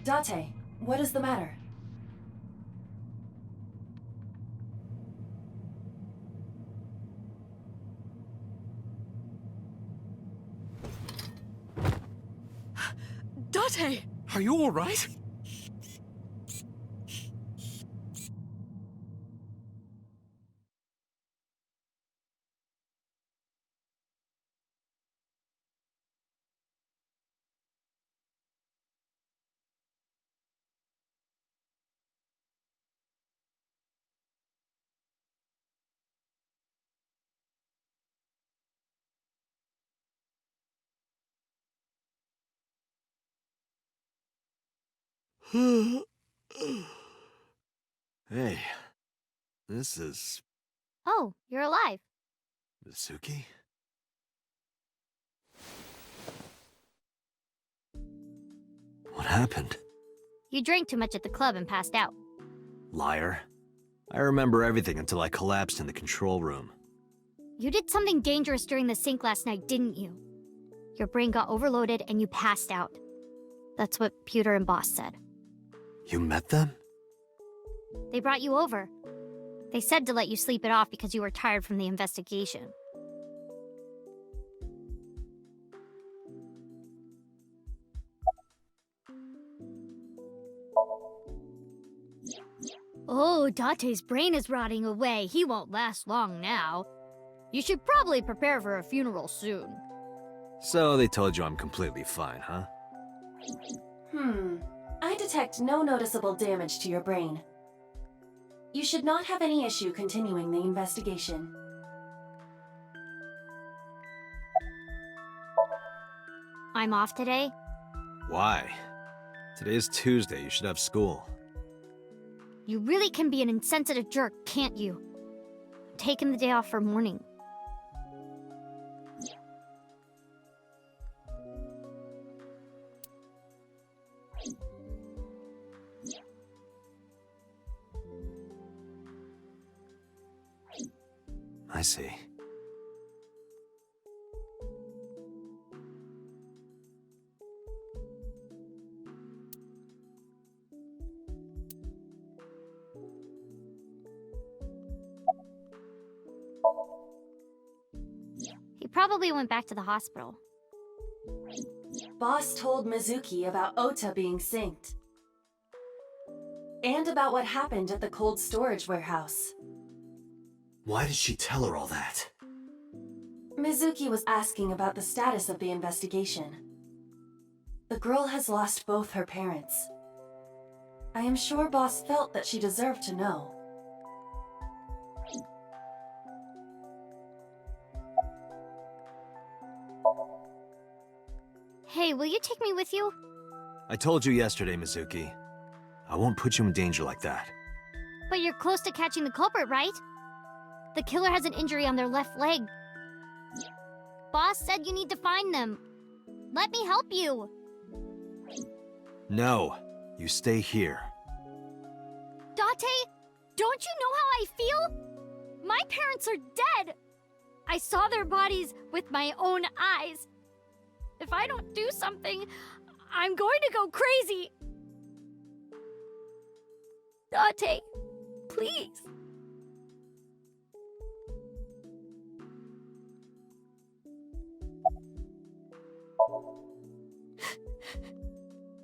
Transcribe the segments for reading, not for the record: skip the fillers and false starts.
Date, what is the matter? Date! Are you all right? Hey, this is Oh, you're alive. Mizuki? What happened? You drank too much at the club and passed out. Liar. I remember everything until I collapsed in the control room. You did something dangerous during the sink last night, didn't you? Your brain got overloaded and you passed out. That's what Pewter and Boss said. You met them? They brought you over. They said to let you sleep it off because you were tired from the investigation. Oh, Date's brain is rotting away. He won't last long now. You should probably prepare for a funeral soon. So they told you I'm completely fine, huh? I detect no noticeable damage to your brain. You should not have any issue continuing the investigation. I'm off today. Why? Today's Tuesday, you should have school. You really can be an insensitive jerk, can't you? I'm taking the day off for mourning. I see. He probably went back to the hospital. Boss told Mizuki about Ota being synced. And about what happened at the cold storage warehouse. Why did she tell her all that? Mizuki was asking about the status of the investigation. The girl has lost both her parents. I am sure Boss felt that she deserved to know. Hey, will you take me with you? I told you yesterday, Mizuki. I won't put you in danger like that. But you're close to catching the culprit, right? The killer has an injury on their left leg. Boss said you need to find them. Let me help you. No, you stay here. Date, don't you know how I feel? My parents are dead. I saw their bodies with my own eyes. If I don't do something, I'm going to go crazy. Date, please.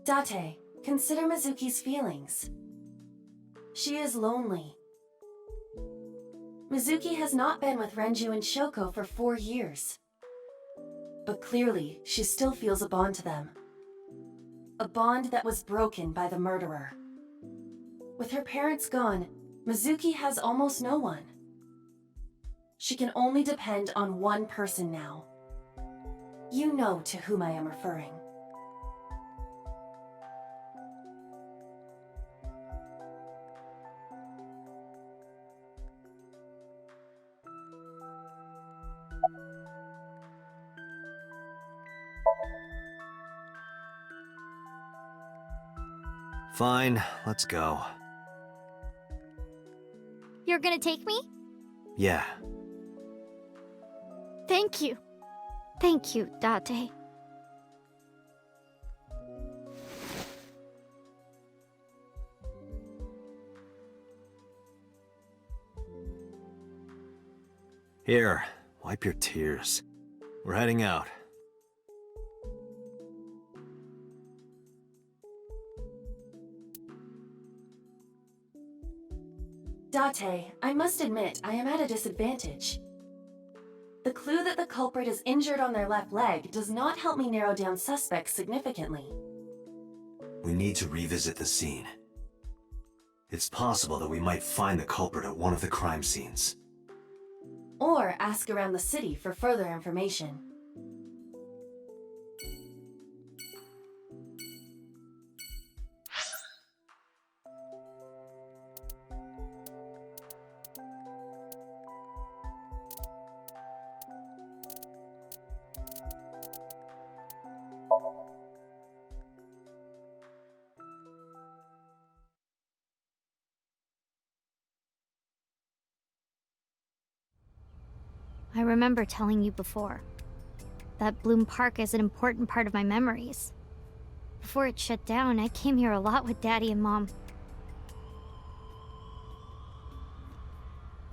Date, consider Mizuki's feelings. She is lonely. Mizuki has not been with Renju and Shoko for 4 years. But clearly, she still feels a bond to them. A bond that was broken by the murderer. With her parents gone, Mizuki has almost no one. She can only depend on one person now. You know to whom I am referring. Fine, let's go. You're gonna take me? Yeah. Thank you. Thank you, Date. Here, wipe your tears. We're heading out. Date, I must admit, I am at a disadvantage. The clue that the culprit is injured on their left leg does not help me narrow down suspects significantly. We need to revisit the scene. It's possible that we might find the culprit at one of the crime scenes. Or ask around the city for further information. I remember telling you before that Bloom Park is an important part of my memories. Before it shut down, I came here a lot with Daddy and Mom.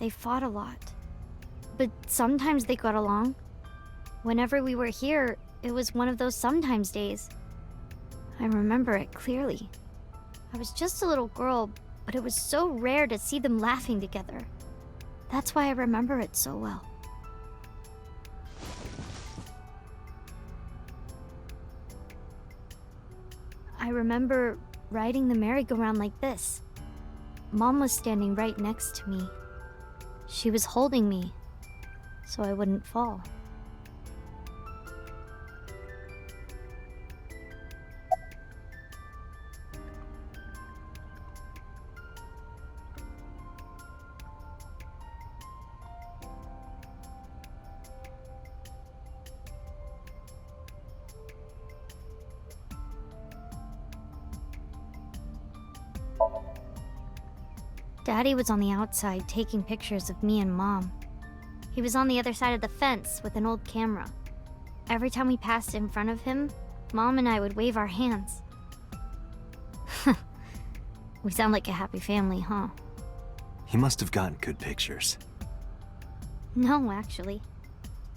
They fought a lot, but sometimes they got along. Whenever we were here, it was one of those sometimes days. I remember it clearly. I was just a little girl, but it was so rare to see them laughing together. That's why I remember it so well. I remember riding the merry-go-round like this. Mom was standing right next to me. She was holding me, so I wouldn't fall. Daddy was on the outside taking pictures of me and Mom. He was on the other side of the fence with an old camera. Every time we passed in front of him, Mom and I would wave our hands. We sound like a happy family, huh? He must have gotten good pictures. No, actually.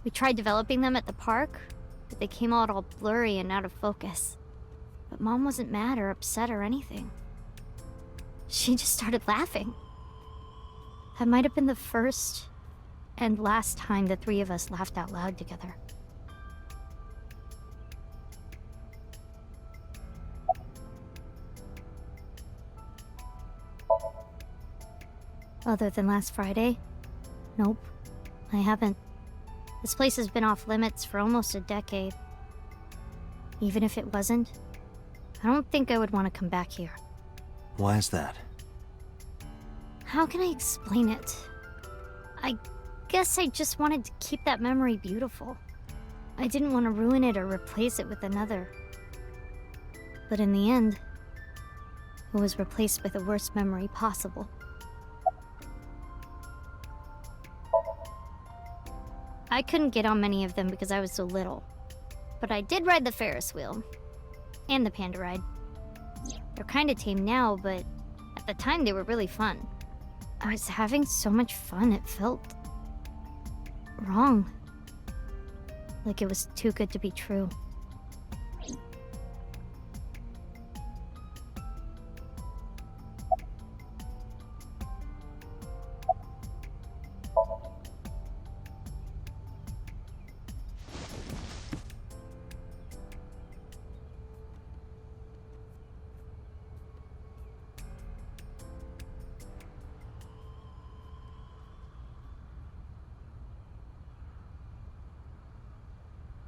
We tried developing them at the park, but they came out all blurry and out of focus. But Mom wasn't mad or upset or anything. She just started laughing. That might have been the first and last time the three of us laughed out loud together. Other than last Friday? Nope, I haven't. This place has been off limits for almost a decade. Even if it wasn't, I don't think I would want to come back here. Why is that? How can I explain it? I guess I just wanted to keep that memory beautiful. I didn't want to ruin it or replace it with another. But in the end, it was replaced with the worst memory possible. I couldn't get on many of them because I was so little. But I did ride the Ferris wheel. And the panda ride. They're kinda tame now, but at the time they were really fun. I was having so much fun, it felt wrong. Like it was too good to be true.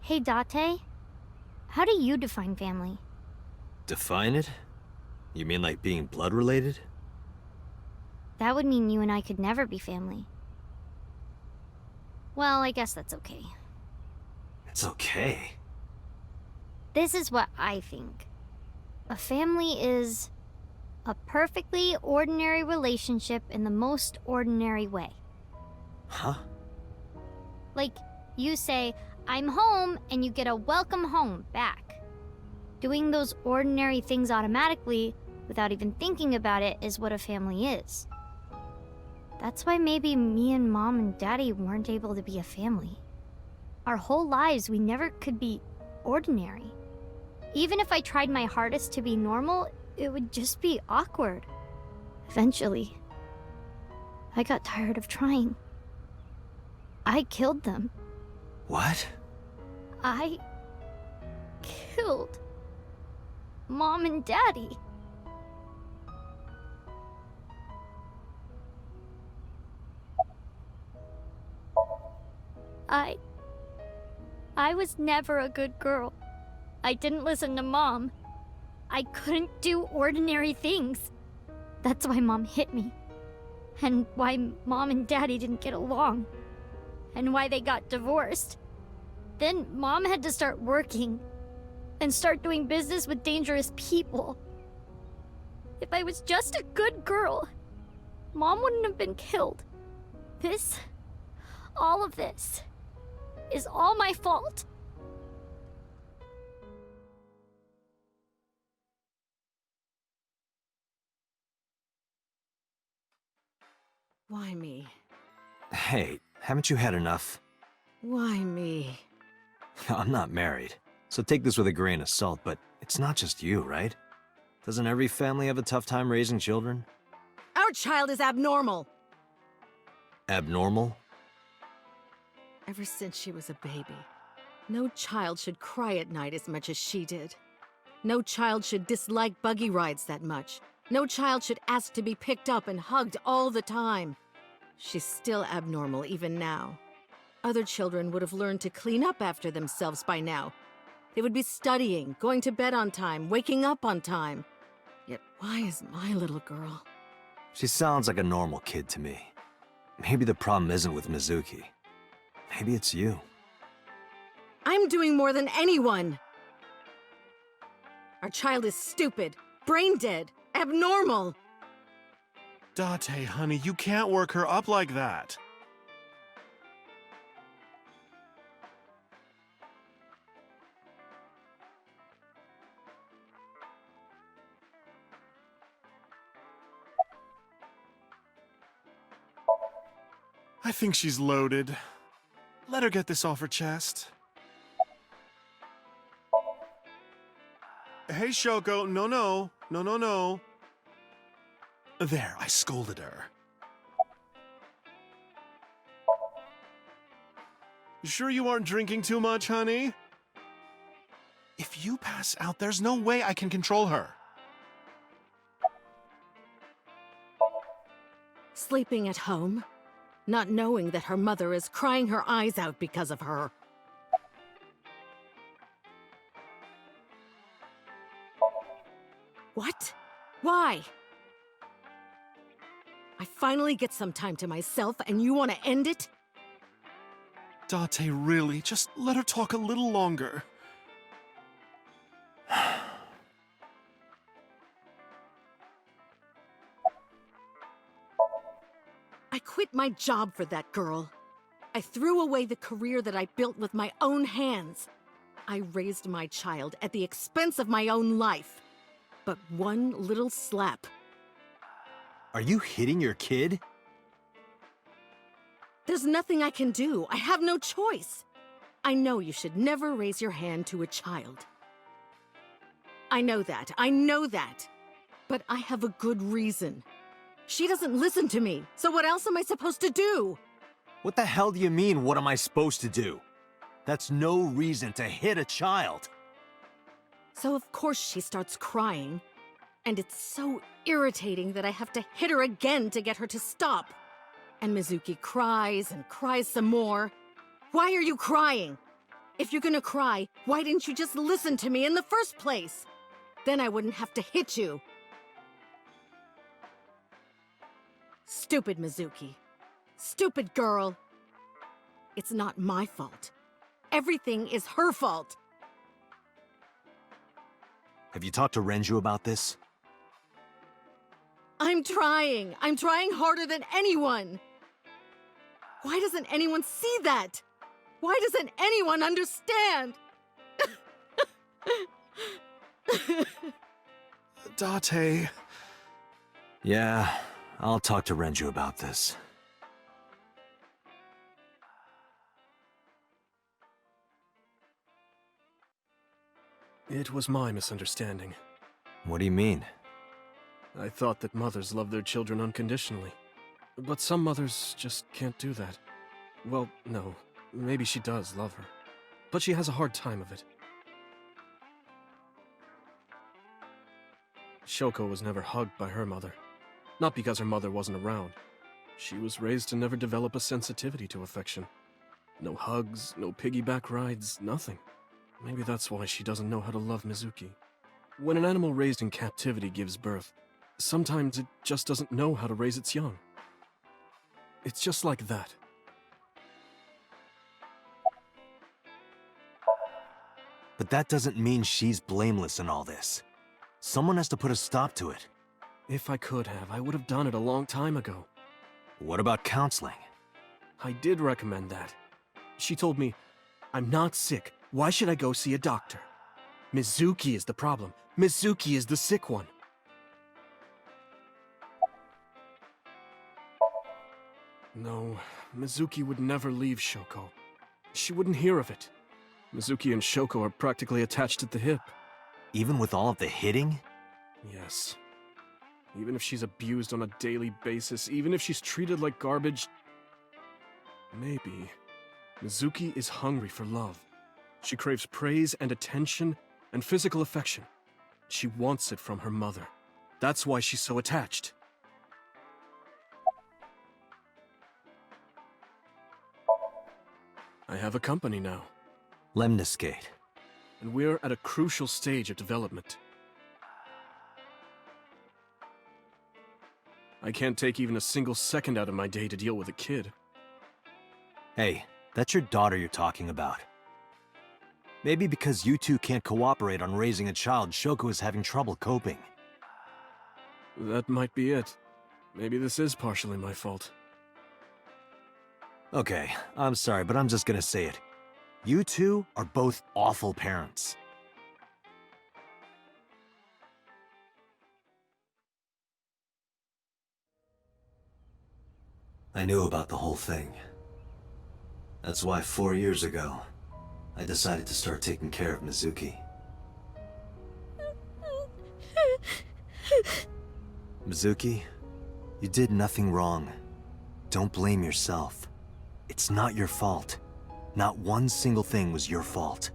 Hey, Date, how do you define family? Define it? You mean like being blood-related? That would mean you and I could never be family. Well, I guess that's okay. It's okay. This is what I think. A family is a perfectly ordinary relationship in the most ordinary way. Huh? Like, you say, I'm home, and you get a welcome home back. Doing those ordinary things automatically, without even thinking about it, is what a family is. That's why maybe me and Mom and Daddy weren't able to be a family. Our whole lives, we never could be ordinary. Even if I tried my hardest to be normal, it would just be awkward. Eventually, I got tired of trying. I killed them. What? I killed Mom and Daddy. I was never a good girl. I didn't listen to Mom. I couldn't do ordinary things. That's why Mom hit me. And why Mom and Daddy didn't get along. And why they got divorced. Then Mom had to start working. And start doing business with dangerous people. If I was just a good girl, Mom wouldn't have been killed. All of this, is all my fault. Why me? Hey, haven't you had enough? Why me? I'm not married, so take this with a grain of salt, but it's not just you, right? Doesn't every family have a tough time raising children? Our child is abnormal! Abnormal? Ever since she was a baby, no child should cry at night as much as she did. No child should dislike buggy rides that much. No child should ask to be picked up and hugged all the time. She's still abnormal even now. Other children would have learned to clean up after themselves by now. They would be studying, going to bed on time, waking up on time. Yet why is my little girl? She sounds like a normal kid to me. Maybe the problem isn't with Mizuki. Maybe it's you. I'm doing more than anyone! Our child is stupid, brain dead, abnormal! Date, honey, you can't work her up like that. I think she's loaded. Let her get this off her chest. Hey, Shoko, no. There, I scolded her. You sure you aren't drinking too much, honey? If you pass out, there's no way I can control her. Sleeping at home, not knowing that her mother is crying her eyes out because of her. What? Why? I finally get some time to myself and you want to end it? Date, really, just let her talk a little longer. I quit my job for that girl. I threw away the career that I built with my own hands. I raised my child at the expense of my own life. But one little slap. Are you hitting your kid? There's nothing I can do. I have no choice. I know you should never raise your hand to a child. I know that. But I have a good reason. She doesn't listen to me, so what else am I supposed to do? What the hell do you mean, what am I supposed to do? That's no reason to hit a child. So of course she starts crying. And it's so irritating that I have to hit her again to get her to stop. And Mizuki cries and cries some more. Why are you crying? If you're gonna cry, why didn't you just listen to me in the first place? Then I wouldn't have to hit you. Stupid Mizuki. Stupid girl. It's not my fault. Everything is her fault. Have you talked to Renju about this? I'm trying. I'm trying harder than anyone. Why doesn't anyone see that? Why doesn't anyone understand? Date. Yeah, I'll talk to Renju about this. It was my misunderstanding. What do you mean? I thought that mothers love their children unconditionally. But some mothers just can't do that. Well, no. Maybe she does love her. But she has a hard time of it. Shoko was never hugged by her mother. Not because her mother wasn't around. She was raised to never develop a sensitivity to affection. No hugs, no piggyback rides, nothing. Maybe that's why she doesn't know how to love Mizuki. When an animal raised in captivity gives birth, sometimes it just doesn't know how to raise its young. It's just like that. But that doesn't mean she's blameless in all this. Someone has to put a stop to it. If I could have, I would have done it a long time ago. What about counseling? I did recommend that. She told me, "I'm not sick. Why should I go see a doctor? Mizuki is the problem. Mizuki is the sick one." No, Mizuki would never leave Shoko. She wouldn't hear of it. Mizuki and Shoko are practically attached at the hip. Even with all of the hitting? Yes. Even if she's abused on a daily basis, even if she's treated like garbage... Maybe. Mizuki is hungry for love. She craves praise and attention and physical affection. She wants it from her mother. That's why she's so attached. I have a company now, Lemniscate. and we're at a crucial stage of development. I can't take even a single second out of my day to deal with a kid. Hey, that's your daughter you're talking about. Maybe because you two can't cooperate on raising a child, Shoko is having trouble coping. That might be it. Maybe this is partially my fault. Okay, I'm sorry, but I'm just gonna say it. You two are both awful parents. I knew about the whole thing. That's why 4 years ago, I decided to start taking care of Mizuki. Mizuki, you did nothing wrong. Don't blame yourself. It's not your fault. Not one single thing was your fault.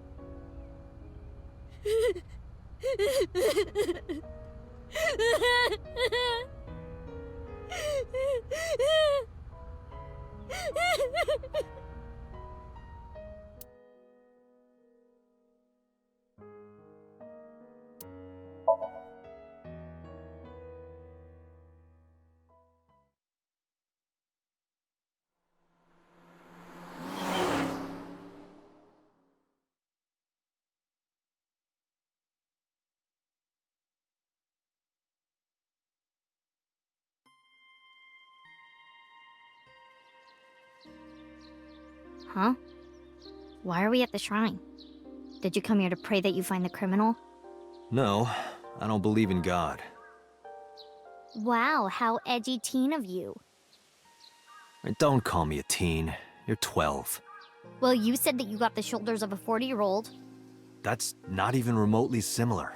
Huh? Why are we at the shrine? Did you come here to pray that you find the criminal? No, I don't believe in God. Wow, how edgy teen of you. And don't call me a teen. You're 12. Well, you said that you got the shoulders of a 40-year-old. That's not even remotely similar.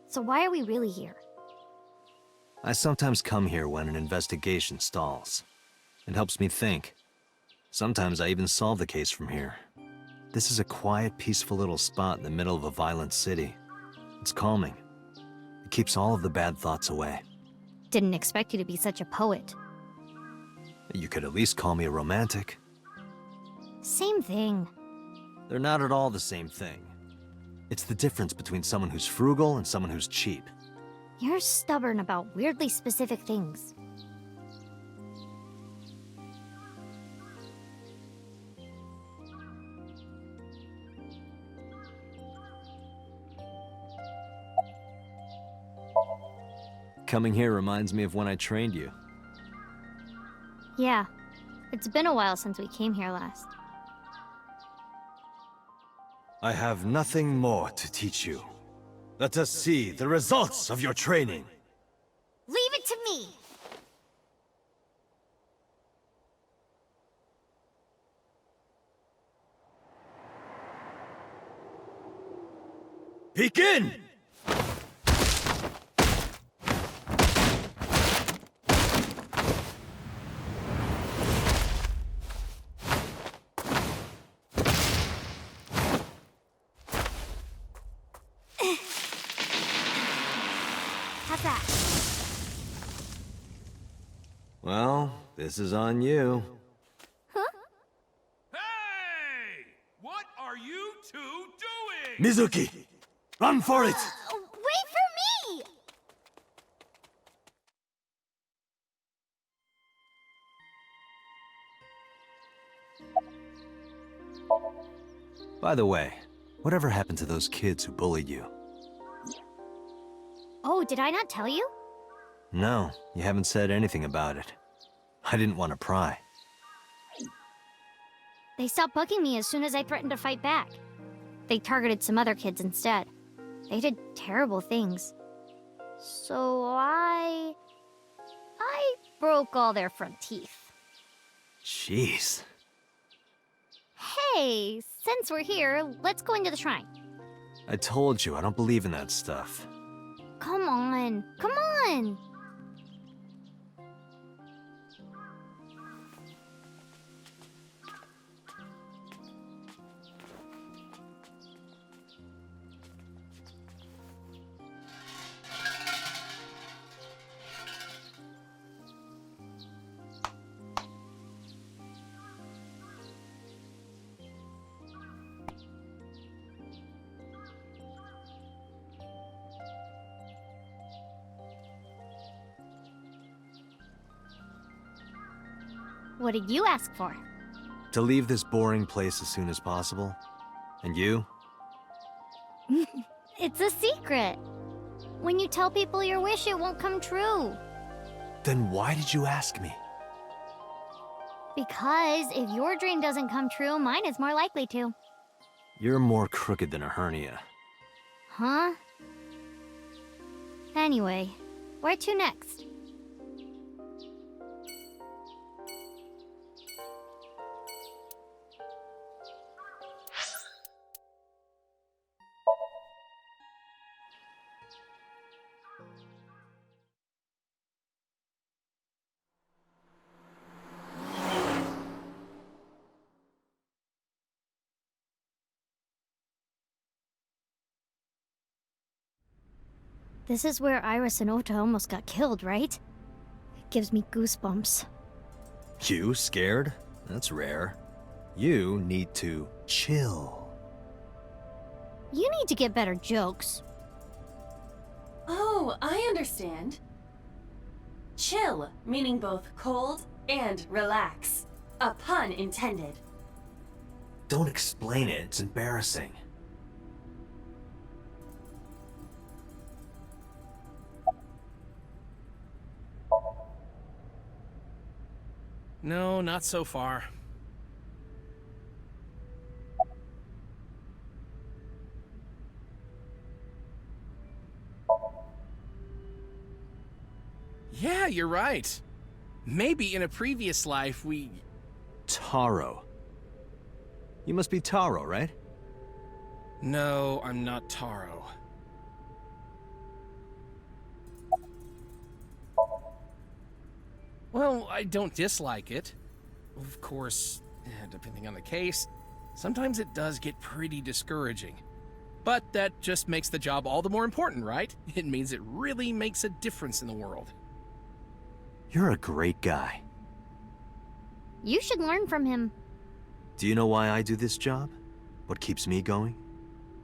So why are we really here? I sometimes come here when an investigation stalls. It helps me think. Sometimes I even solve the case from here. This is a quiet, peaceful little spot in the middle of a violent city. It's calming. It keeps all of the bad thoughts away. Didn't expect you to be such a poet. You could at least call me a romantic. Same thing. They're not at all the same thing. It's the difference between someone who's frugal and someone who's cheap. You're stubborn about weirdly specific things. Coming here reminds me of when I trained you. Yeah, it's been a while since we came here last. I have nothing more to teach you. Let us see the results of your training. Leave it to me! Begin! How's that? Well, this is on you. Hey! What are you two doing? Mizuki! Run for it! Wait for me! By the way, whatever happened to those kids who bullied you? Oh, did I not tell you? No, you haven't said anything about it. I didn't want to pry. They stopped bugging me as soon as I threatened to fight back. They targeted some other kids instead. They did terrible things. So I broke all their front teeth. Jeez. Hey, since we're here, let's go into the shrine. I told you, I don't believe in that stuff. Come on, come on! What did you ask for? To leave this boring place as soon as possible. And you? It's a secret. When you tell people your wish, it won't come true. Then why did you ask me? Because if your dream doesn't come true, mine is more likely to. You're more crooked than a hernia. Huh? Anyway, where to next? This is where Iris and Ota almost got killed, right? It gives me goosebumps. You scared? That's rare. You need to chill. You need to get better jokes. Oh, I understand. Chill, meaning both cold and relax. A pun intended. Don't explain it, it's embarrassing. No, not so far. Yeah, you're right. Maybe in a previous life we... Taro. You must be Taro, right? No, I'm not Taro. Well, I don't dislike it. Of course, depending on the case, sometimes it does get pretty discouraging. But that just makes the job all the more important, right? It means it really makes a difference in the world. You're a great guy. You should learn from him. Do you know why I do this job? What keeps me going?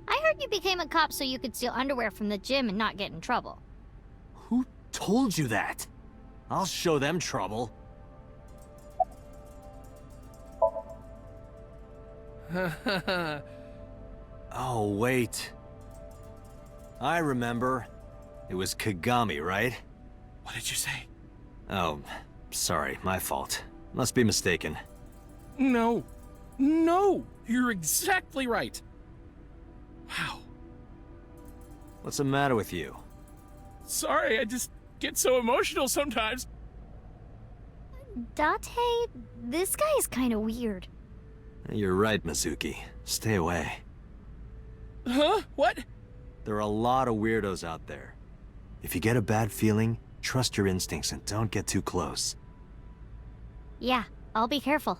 I heard you became a cop so you could steal underwear from the gym and not get in trouble. Who told you that? I'll show them trouble. Oh, wait. I remember. It was Kagami, right? What did you say? Oh, sorry, my fault. Must be mistaken. No. No! You're exactly right. Wow. What's the matter with you? Sorry, I just get so emotional sometimes. Date, this guy is kind of weird. You're right, Mizuki. Stay away. Huh? What? There are a lot of weirdos out there. If you get a bad feeling, trust your instincts and don't get too close. Yeah, I'll be careful.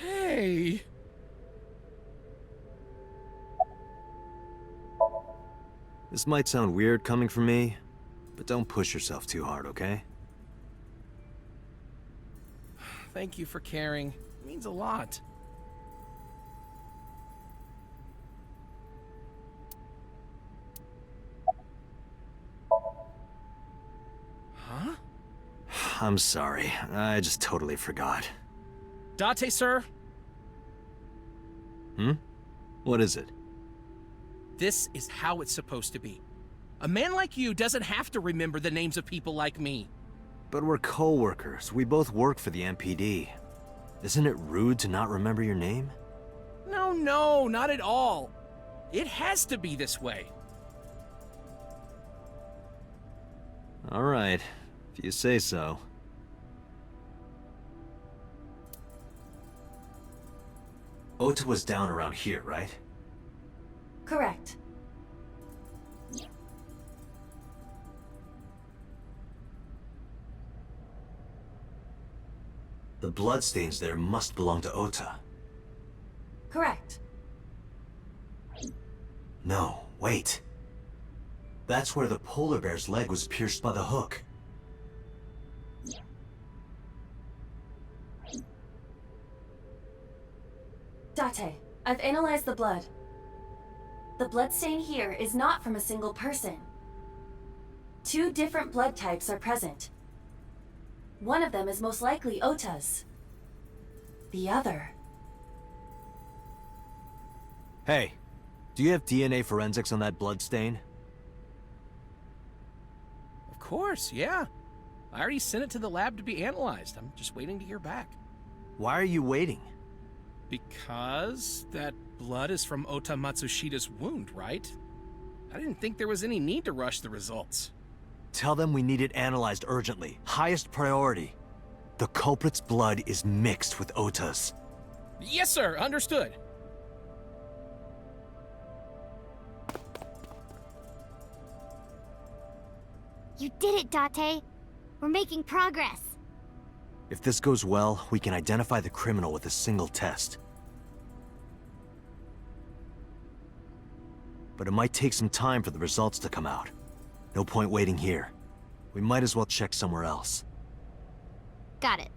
Hey! This might sound weird coming from me, but don't push yourself too hard, okay? Thank you for caring. It means a lot. Huh? I'm sorry. I just totally forgot. Date, sir? What is it? This is how it's supposed to be. A man like you doesn't have to remember the names of people like me. But we're co-workers. We both work for the MPD. Isn't it rude to not remember your name? No, not at all. It has to be this way. All right, if you say so. Ota was down around here, right? Correct. The bloodstains there must belong to Ota. Correct. No, wait. That's where the polar bear's leg was pierced by the hook. Date, I've analyzed the blood. The bloodstain here is not from a single person. 2 different blood types are present. One of them is most likely Ota's. The other... Hey, do you have DNA forensics on that bloodstain? Of course, yeah. I already sent it to the lab to be analyzed. I'm just waiting to hear back. Why are you waiting? Because that blood is from Ota Matsushida's wound, right? I didn't think there was any need to rush the results. Tell them we need it analyzed urgently. Highest priority. The culprit's blood is mixed with Ota's. Yes, sir. Understood. You did it, Date. We're making progress. If this goes well, we can identify the criminal with a single test. But it might take some time for the results to come out. No point waiting here. We might as well check somewhere else. Got it.